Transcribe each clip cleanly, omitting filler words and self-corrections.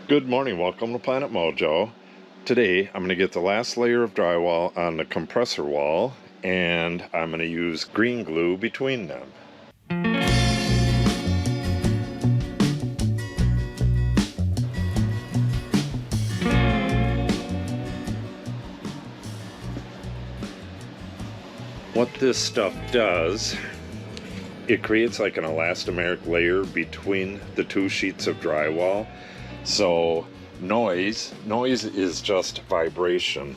Good morning, welcome to Planet Mojo. Today I'm going to get the last layer of drywall on the compressor wall, and I'm going to use green glue between them. What this stuff does, it creates like an elastomeric layer between the two sheets of drywall. So noise is just vibration.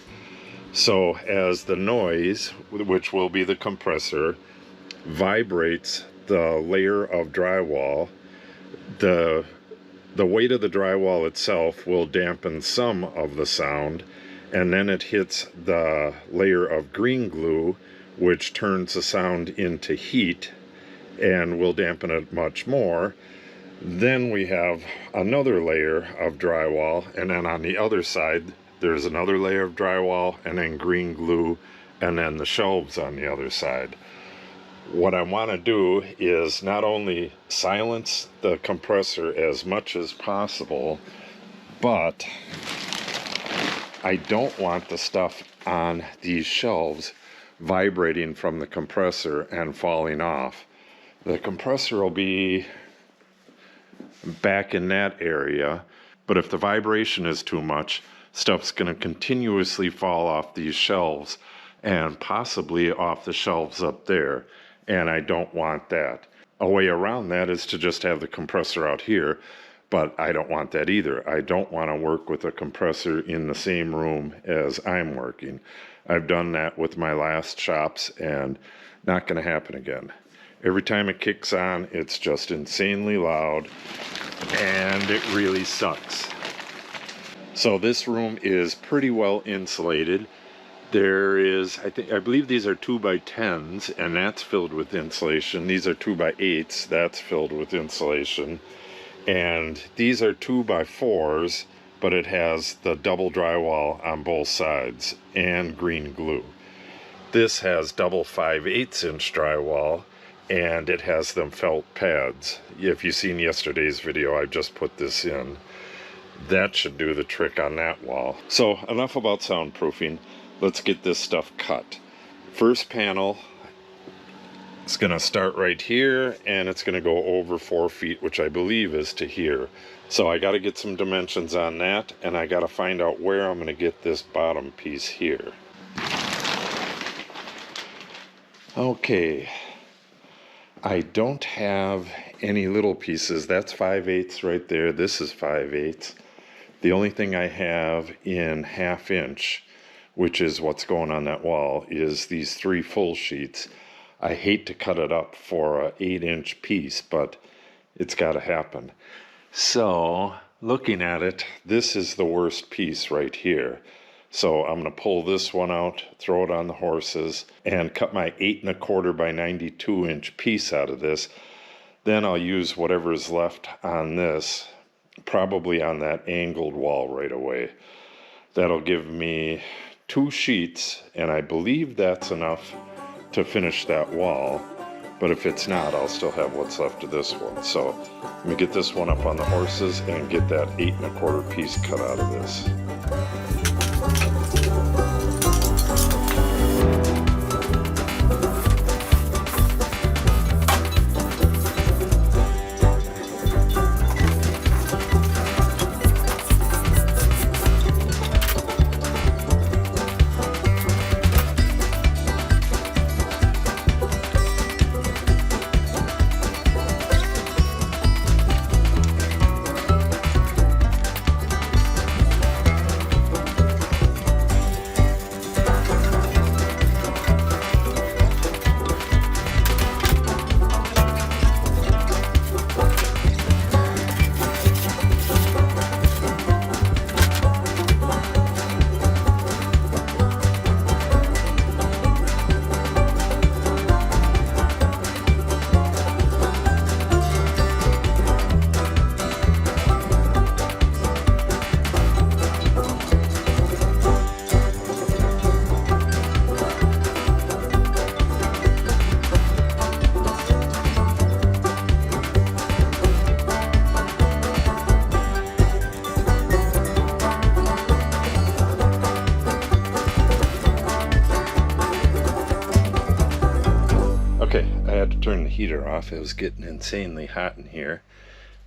So as the noise, which will be the compressor, vibrates the layer of drywall, the weight of the drywall itself will dampen some of the sound, and then it hits the layer of green glue, which turns the sound into heat and will dampen it much more. Then we have another layer of drywall, and then on the other side there's another layer of drywall, and then green glue, and then the shelves on the other side. What I want to do is not only silence the compressor as much as possible, but I don't want the stuff on these shelves vibrating from the compressor and falling off. The compressor will be back in that area, but if the vibration is too much, stuff's going to continuously fall off these shelves and possibly off the shelves up there, and I don't want that. A way around that is to just have the compressor out here, but I don't want that either. I don't want to work with a compressor in the same room as I'm working. I've done that with my last shops, and not going to happen again. Every time it kicks on, it's just insanely loud, and it really sucks. So this room is pretty well insulated. There is, I believe these are 2x10s, and that's filled with insulation. These are 2x8s, that's filled with insulation. And these are 2x4s, but it has the double drywall on both sides and green glue. This has double 5/8 inch drywall, and it has them felt pads. If you've seen yesterday's video, I just put this in. That should do the trick on that wall. So enough about soundproofing. Let's get this stuff cut. First panel, it's going to start right here, and it's going to go over 4 feet, which I believe is to here. So I got to get some dimensions on that, and I got to find out where I'm going to get this bottom piece here. Okay. I don't have any little pieces. That's 5/8 right there. This is 5/8. The only thing I have in 1/2 inch, which is what's going on that wall, is these 3 full sheets. I hate to cut it up for an 8-inch piece, but it's got to happen. So, looking at it, this is the worst piece right here. So I'm going to pull this one out, throw it on the horses, and cut my 8 1/4 by 92 inch piece out of this. Then I'll use whatever is left on this, probably on that angled wall right away. That'll give me 2 sheets, and I believe that's enough to finish that wall. But if it's not, I'll still have what's left of this one. So let me get this one up on the horses and get that 8 1/4 piece cut out of this. turn the heater off. It was getting insanely hot in here.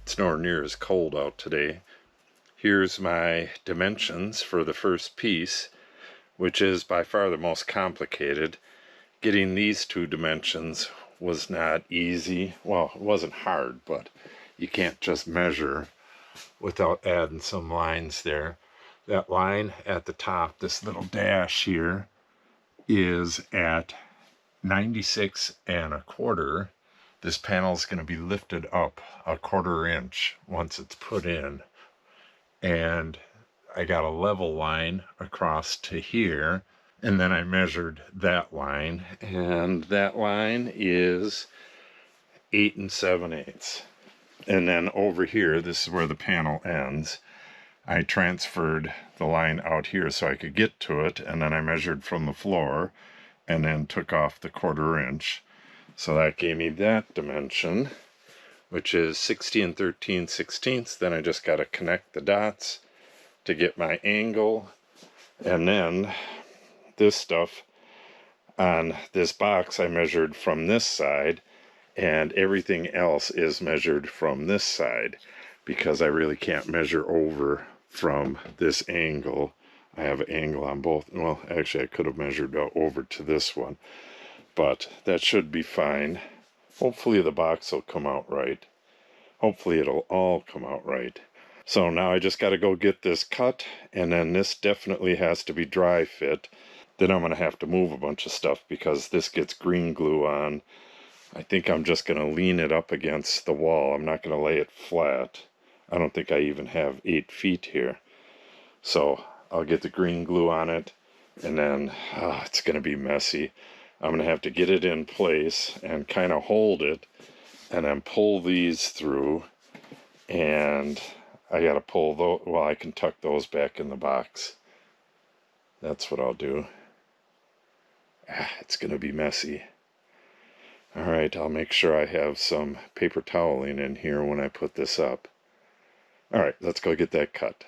It's nowhere near as cold out today. Here's my dimensions for the first piece, which is by far the most complicated. Getting these 2 dimensions was not easy. Well, it wasn't hard, but you can't just measure without adding some lines there. That line at the top, this little dash here, is at 96 1/4. This panel is going to be lifted up 1/4 inch once it's put in. And I got a level line across to here. And then I measured that line, and that line is 8 7/8. And then over here, this is where the panel ends. I transferred the line out here so I could get to it, and then I measured from the floor, and then took off the 1/4 inch. So that gave me that dimension, which is 60 13/16. Then I just got to connect the dots to get my angle, and then this stuff on this box I measured from this side, and everything else is measured from this side because I really can't measure over from this angle. I have an angle on both. Well, actually I could have measured over to this one, but that should be fine. Hopefully the box will come out right. Hopefully it'll all come out right. So now I just got to go get this cut, and then this definitely has to be dry fit. Then I'm going to have to move a bunch of stuff because this gets green glue on. I think I'm just going to lean it up against the wall. I'm not going to lay it flat. I don't think I even have 8 feet here. So I'll get the green glue on it, and then it's going to be messy. I'm going to have to get it in place and kind of hold it, and then pull these through. And I got to pull those. Well, I can tuck those back in the box. That's what I'll do. It's going to be messy. Alright, I'll make sure I have some paper toweling in here when I put this up. Alright, let's go get that cut.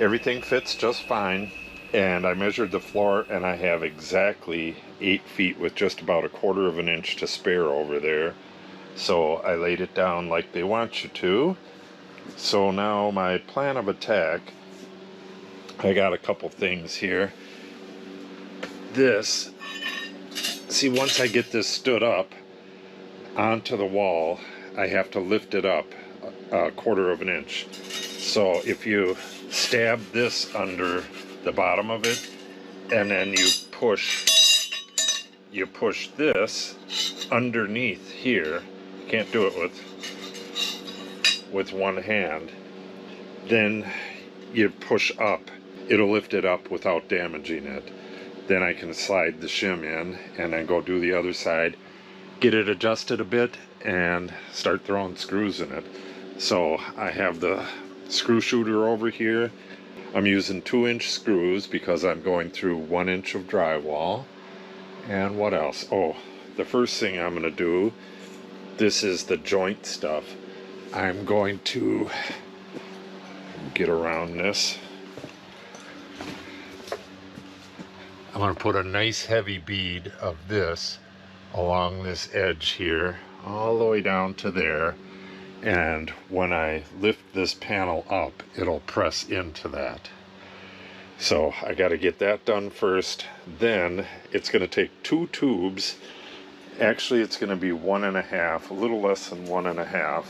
Everything fits just fine. And I measured the floor, and I have exactly 8 feet with just about 1/4 of an inch to spare over there. So I laid it down like they want you to. So now my plan of attack, I got a couple things here. This, see, once I get this stood up onto the wall, I have to lift it up 1/4 of an inch. So if you stab this under the bottom of it, and then you push this underneath here, you can't do it with one hand, then you push up, it'll lift it up without damaging it. Then I can slide the shim in and then go do the other side, get it adjusted a bit, and start throwing screws in it. So I have the screw shooter over here. I'm using 2-inch screws because I'm going through 1 inch of drywall. And what else? Oh, the first thing I'm going to do, this is the joint stuff. I'm going to get around this. I'm going to put a nice heavy bead of this along this edge here, all the way down to there. And when I lift this panel up, it'll press into that. So I got to get that done first. Then it's going to take 2 tubes. Actually, it's going to be 1.5, a little less than 1.5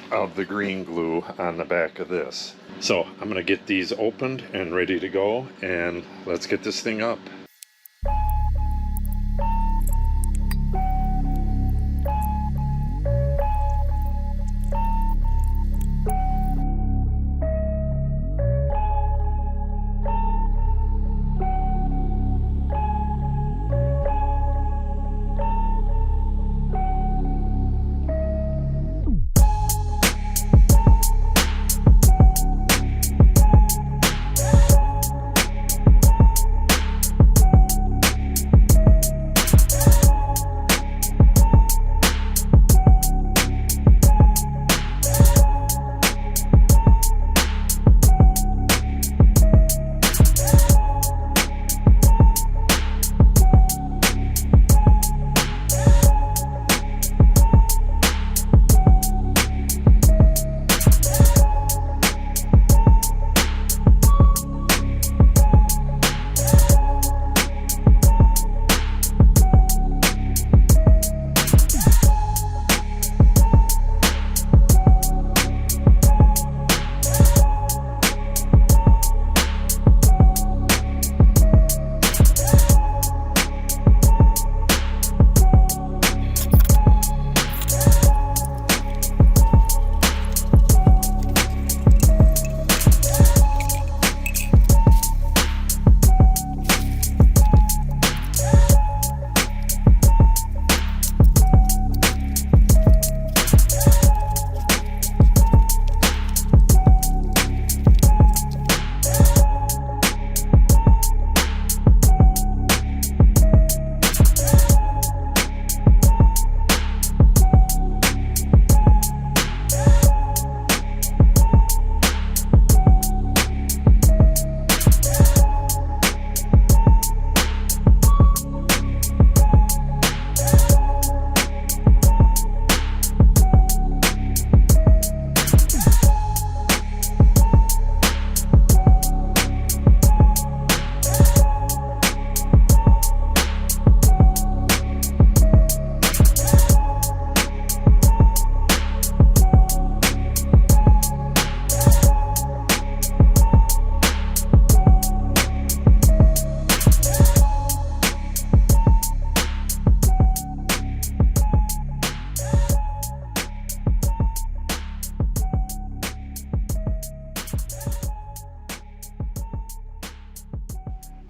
of the green glue on the back of this. So I'm going to get these opened and ready to go, and let's get this thing up.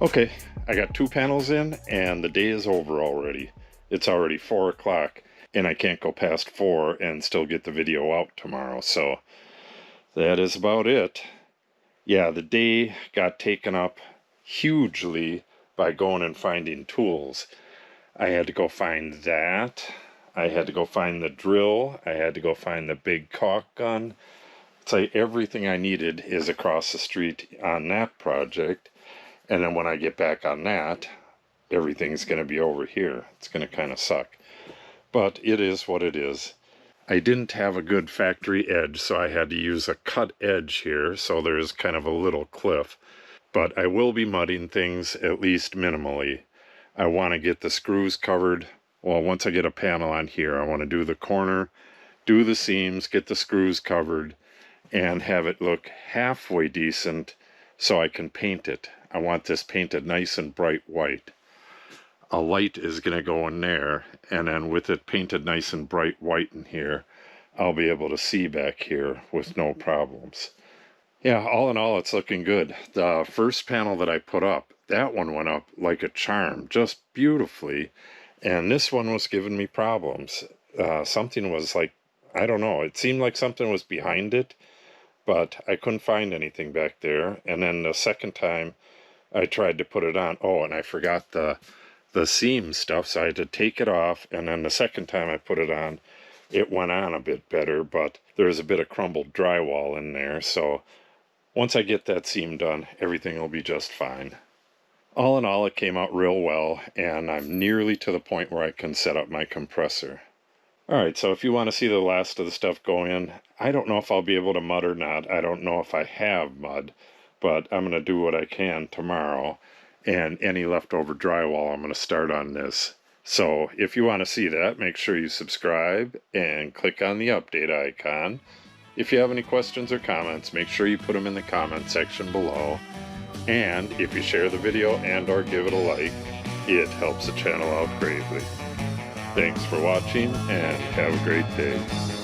Okay, I got 2 panels in and the day is over already. It's already 4 o'clock and I can't go past 4 and still get the video out tomorrow. So that is about it. Yeah, the day got taken up hugely by going and finding tools. I had to go find that. I had to go find the drill. I had to go find the big caulk gun. say everything I needed is across the street on that project, and then when I get back on that, everything's going to be over here. It's going to kind of suck, but it is what it is. I didn't have a good factory edge, so I had to use a cut edge here, so there's kind of a little cliff. But I will be mudding things at least minimally. I want to get the screws covered. Well, once I get a panel on here, I want to do the corner, do the seams, get the screws covered, and have it look halfway decent so I can paint it. I want this painted nice and bright white. A light is going to go in there, and then with it painted nice and bright white in here, I'll be able to see back here with no problems. Yeah, all in all, it's looking good. The first panel that I put up, that one went up like a charm, just beautifully, and this one was giving me problems. Something was like, I don't know, it seemed like something was behind it, but I couldn't find anything back there. And then the second time I tried to put it on, oh, and I forgot the seam stuff, so I had to take it off, and then the second time I put it on, it went on a bit better, but there's a bit of crumbled drywall in there, so once I get that seam done, everything will be just fine. All in all, it came out real well, and I'm nearly to the point where I can set up my compressor. Alright, so if you want to see the last of the stuff go in, I don't know if I'll be able to mud or not. I don't know if I have mud, but I'm going to do what I can tomorrow. And any leftover drywall, I'm going to start on this. So if you want to see that, make sure you subscribe and click on the update icon. If you have any questions or comments, make sure you put them in the comment section below. And if you share the video and or give it a like, it helps the channel out greatly. Thanks for watching and have a great day.